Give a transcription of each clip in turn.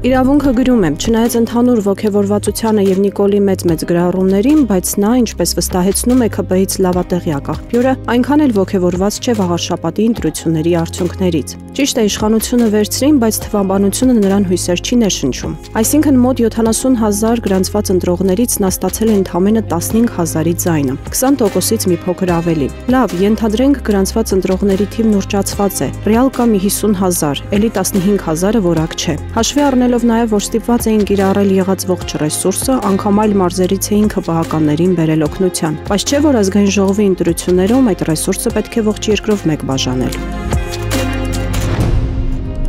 Իրավունքը գրում է, չնայած ընդհանուր ոգևորվածությանը եւ Նիկոլի մեծ գրառումներին, բայց նա, ինչպես վստահեցնում է ՔՊ-ից լավատեղյակ աղբյուրը, այնքան էլ ոգևորված չէ վաղարշապատի ընտրությունների արդյունքներից։ Ճիշտ է, իշխանությունը վերցրին, բայց թվաբանությունը նրան հույսեր չի ներշնչում։ Այսինքն մոտ 70,000 գրանցված ընտրողներից նա ստացել է ընդամենը 15,000-ի ձայնը, 20%-ից մի փոքր ավելի։ Լավ, ենթադրենք գրանցված ընտրողների թիվն ուռճացված է, ռեալ կա մի 50,000, էլի 15,000-ը որակ չէ։ Հաշվի առնելով նաև, որ ստիպված էին կիրառել եղած ողջ ռեսուրսը, անգամ այլ մարզերից էին ՔՊ-ականներին բերել օգնության։ Բայց չէ, որ ազգային ժողովի ընտրություններում այդ ռեսուրսը պետք է ողջ երկրով մեկ բաժանել։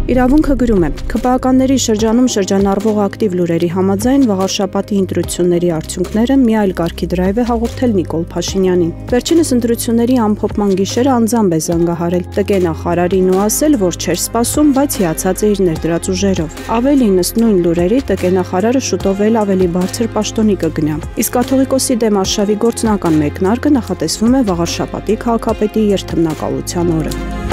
Իրավունքը գրում է, ՔՊ-ականների շրջանում շրջանառվող ակտիվ լուրերի համաձայն վաղարշապատի ընտրությունների արդյունքները մի այլ կարգի դրայվ է հաղորդել Նիկոլ Փաշինյանին։ Վերջինս ընտրությունների ամփոփման գիշերը անձամբ է զանգահարել ՏԿ նախարարին ու ասել, որ չէր սպասում, բայց հիացած է իր ներդրած ուժերով։ Ավելին, ըստ նույն լուրերի, ՏԿ նախարարը շուտով էլ ավելի բարձր պաշտոնի կգնա։ Իսկ կաթողիկոսի դեմ արշավի գործնական մեկնարկը նախատեսվում է վաղարշապատի քաղաքապետի երթմնակալության օրը։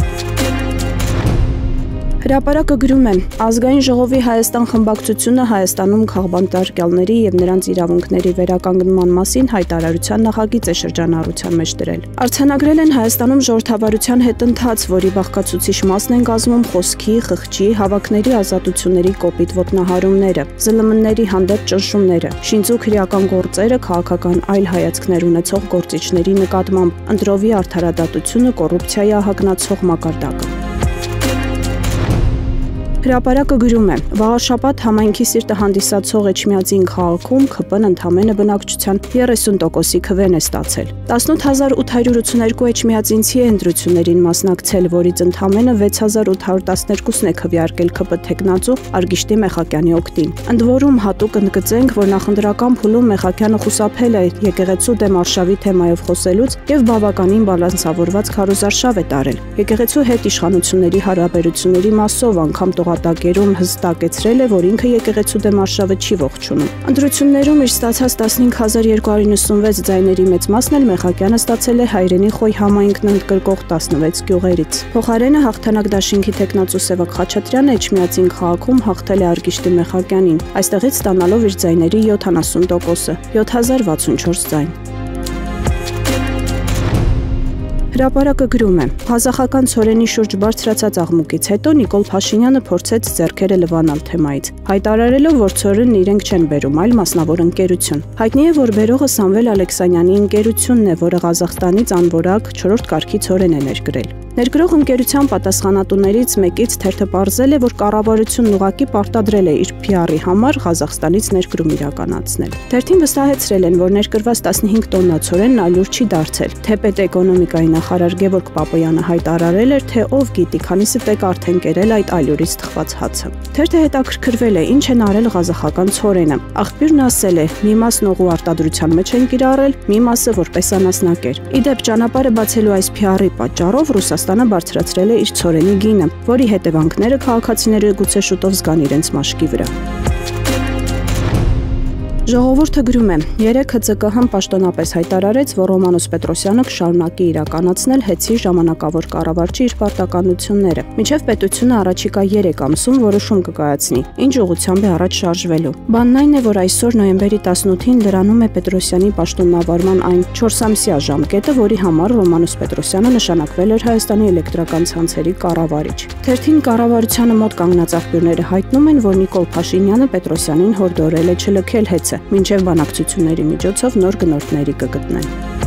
Հրապարակը գրում է, ազգային ժողովի Հայաստան խմբակցությունը Հայաստանում քաղբանտարկյալների եւ նրանց իրավունքների վերականգնման մասին հայտարարության նախագիծ է շրջանառության մեջ դրել։ Արձանագրել են Հայաստանում ժողովրդավարության հետընթաց, որի բաղկացուցիչ մասն են կազմում խոսքի, խղճի, հավաքների ազատությունների կոպիտ ոտնահարումները, ԶԼՄ-ների հանդեպ ճնշումները, շինծու քրեական գործերը, քաղաքական այլ հայացքներ ունեցող գործիչների նկատմամբ, ընտրովի արդարադատությունը, կոռուպցիայի ահագնացող մակարդակը։ Հրապարակը գրում է, վաղարշապատ համայնքի սիրտը հանդիսացող Էջմիածին քաղաքում ՔՊ-ն ընդամենը բնակչության 30%-ի քվեն է ստացել։ 18,882 էջմիածինցի է ընտրություններին մասնակցել, որից ընդամենը 6,812-ն է քվեարկել ՔՊ թեկնածու Արգիշտի Մեխակյանի օգտին։ Ընդ որում հատուկ ընդգծենք, որ նախընտրական փուլում Մեխակյանը խուսափել է եկեղեցու դեմ արշավի թեմայով խոսելուց եւ բավականին բալանսավորված քարոզարշավ է տարել։ Եկեղեցու հետ իշխանությունների հարաբերությունների մասով անգամ տակերում հստակեցրել է, որ ինքը եկեղեցու դեմ արշավը չի ողջունում։ Ընտրություններում իր ստացած 15,296 ձայների մեծ մասն էլ Մեխակյանը ստացել է հայրենի Խոյ համայնքն ընդգրկող 16 գյուղերից։ Փոխարենը հաղթանակ դաշինքի թեկնածու Սևակ Խաչատրյանը Էջմիածին քաղաքում հաղթել է Արգիշտի Մեխակյանին, այստեղից ստանալով իր ձայների 70%-ը, 7064 ձայն։ Հրապարակը գրում է, Ղազախական ցորենի շուրջ բարձրացած աղմուկից հետո Նիկոլ Փաշինյանը փորձեց ձեռքերը լվանալ թեմայից, հայտարարելով, որ ցորենն իրենք չեն բերում, այլ մասնավոր ընկերություն։ Հայտնի է, որ բերողը Սամվել Ալեքսանյանի ընկերությունն է, որը Ղազախստանից անորակ 4-րդ կարգի ցորեն է ներկրել։ Ներկրող ընկերության պատասխանատուներից մեկից թերթը պարզել է, որ կառավարությունն ուղղակի պարտադրել է իր PR-ի համար Ղազախստանից ներկրում իրականացնել։ Թերթին վստահեցրել են, որ ներկրված 15 տոննա ցորենն այլուր չի դարձել, թե պետէկոնոմիկայի նախարար Գևորգ Պապոյանը հայտարարել էր, թե ով գիտի, քանիսը պետք արդեն կերել այդ այլուրից թխված հացը։ Թերթը հետաքրքրվել է, ինչ են արել ղազախական ցորենը։ Աղբյուրն ասել է, մի մասն օղու արտադրության մեջ են կիրառել, մի մասը որպես անասնակեր։ Իդեպ ճանապարհը բացելու այս PR-ի պատճառով Ռուսաստանը բարձրացրել է իր ցորենի գինը, որի հետևանքները քաղաքացիները գուցե շուտով զգան իրենց մաշկի վրա։ Ժողովուրդը գրում է, 3 ՀՑԿՀ-ն պաշտոնապես հայտարարեց, որ Ռոմանոս Պետրոսյանը կշարունակի իրականացնել ՀԵՑ-ի ժամանակավոր կառավարչի իր պարտականությունները։ Մինչև պետությունը առաջիկա 3 ամսում որոշում կկայացնի, ինչ ուղղությամբ է առաջ շարժվելու։ Բանն այն է, որ այսօր նոյեմբերի 18-ին լրանում է Պետրոսյանի պաշտոնավարման այն 4-ամսյա ժամկետը, որի համար Ռոմանոս Պետրոսյանը նշանակվել էր Հայաստանի էլեկտրական ցանցերի կառավարիչ։ Թերթին կառավարությանը մոտ կանգնած աղբյուրները հայտնում են, որ Նիկոլ Փաշինյանը Պետրոսյանին հորդորել է չլքել ՀԵՑ-ը, մինչև բանակցությունների միջոցով նոր գնորդների կգտնեն։